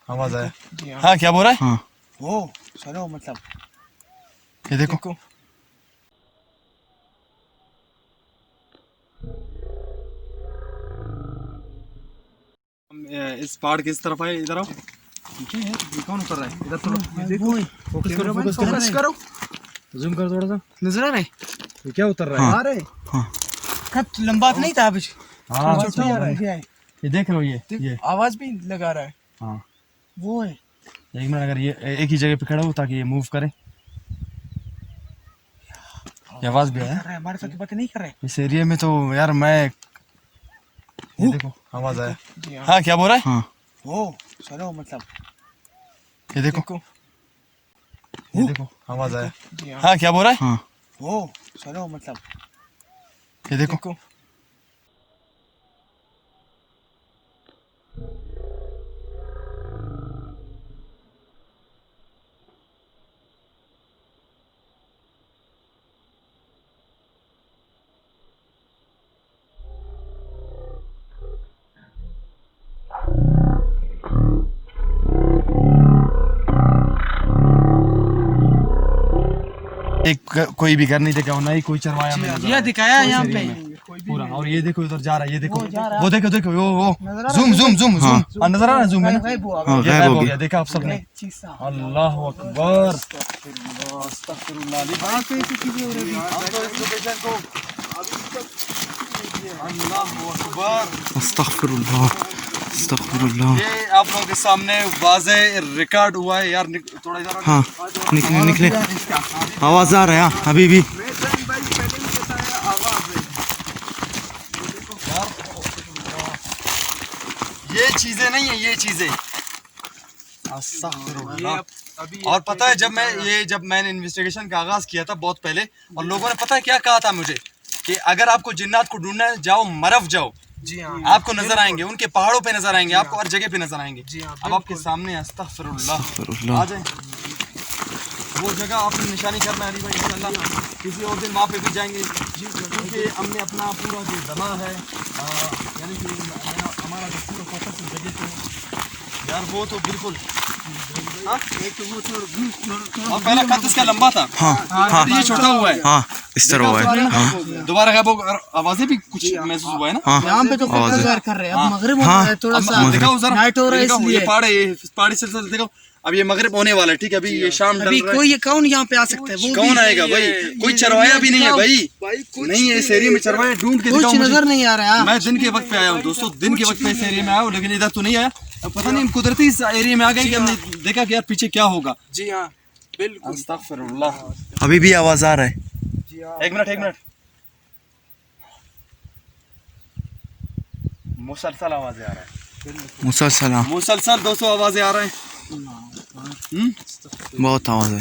आवाज आया। हाँ क्या बोल रहा है? हाँ वो सुनो मतलब ये देखो इस पहाड़ की इस तरफ आए, इधर आओ। ये कौन उतर रहा है? इधर थोड़ा फोकस करो, फोकस करो, जूम करो थोड़ा सा। नजर आ रहा है? ये क्या उतर रहा है? हाँ। आ रहे हाँ खत लंबा तो नहीं था अभी। हाँ छोटा हो रहा है। ये देख लो, ये आवाज भी लगा रहा है। हाँ वो है। एक मिनट, अगर ये एक ही जगह पे खड़ा हो ताकि ये मूव करे। ये आवाज भी है हमारे साथ बात नहीं कर रहे। इस एरिया में तो यार। मैं ये देखो आवाज आया। हाँ क्या बोल रहा है? हाँ वो सुनो मतलब ये देखो आवाज आया। हाँ क्या बोल रहा है? हाँ वो सुनो मतलब ये देखो एक कोई भी घर नहीं देखा हो, ना ही कोई चरवाया में नजर ये आया। दिखाया यहाँ पे पूरा। और ये देखो इधर जा रहा है, ये देखो वो देखो देखो वो नजर आ जूम जूम जूम जूम नजर आ रहा है? जूम है ना? गायब हुआ। हाँ ये गायब गायब हो हो गया। गया, देखा आप सबने? अल्लाह अकबर। अस्तगफिरुल्लाह। कहाँ पे ऐसी चीजें हो रही हैं? हम तो इस लोकेशन को अल्लाह अकबर। अस्तगफिरुल्लाह अस्तगफिरुल्लाह। ये आप लोगों के सामने वाज़े रिकॉर्ड हुआ है यार। थोड़ा इधर हाँ निकले निकले, आवाज आ रहा है अभी भी। ये चीजें नहीं है, ये चीजें। और पता है जब मैंने इन्वेस्टिगेशन का आगाज किया था बहुत पहले, और लोगों ने पता है क्या कहा था मुझे कि अगर आपको जिन्नात को ढूंढना है जाओ मरफ जाओ, जी हाँ आपको नजर आएंगे, उनके पहाड़ों पे नजर आएंगे, आपको हर जगह पे नजर आएंगे। जी हाँ, अब आपके सामने अस्तगफिरुल्लाह। आ जाए वो जगह आपने निशानी करना है अली भाई, इंशाल्लाह किसी और दिन वहाँ पे भी जाएंगे, क्योंकि हमने अपना पूरा जो दमा है यानी कि हमारा जो पूरा फोकस इस जगह पे यार, वो तो बिल्कुल। हाँ? और पहला कद इसका लंबा था। हाँ हाँ ये छोटा हुआ है। हाँ इस तरह हुआ है। हाँ दोबारा गायब हो, और आवाजें भी कुछ महसूस हुआ है ना? हाँ यहाँ पे तो आवाज है। इंतजार कर रहे हैं। अब मगरिब हाँ। हो रहा है, थोड़ा सा अब दिखाओ जरा, नाइट हो रहा है ये इसलिए। पहाड़ है, ये पहाड़ी सिलसिला देखो। अब ये मगरिब होने वाला है, ठीक है? अभी ये शाम ढल अभी रहा है। कोई कौन यहाँ पे आ सकता है? वो कौन भी आएगा भाई? कोई चरवाया भी नहीं है भाई। नहीं है इस एरिया में चरवाया, ढूंढ के कुछ दिखाओ मुझे। नजर नहीं आ रहा है। मैं दिन के वक्त पे आया हूँ दोस्तों, दिन के वक्त पे इस एरिया में आया हूँ, लेकिन इधर तो नहीं आया। अब पता नहीं हम कुदरती इस एरिया में आ गए कि हमने देखा कि यार पीछे क्या होगा। जी हाँ बिल्कुल। अस्तगफिरुल्लाह। अभी भी आवाज आ रहा है। एक मिनट मुसलसल आवाजें आ रहा है, मुसलसल मुसलसल 200 आवाजें आ रहे हैं। बहुत आवाज है।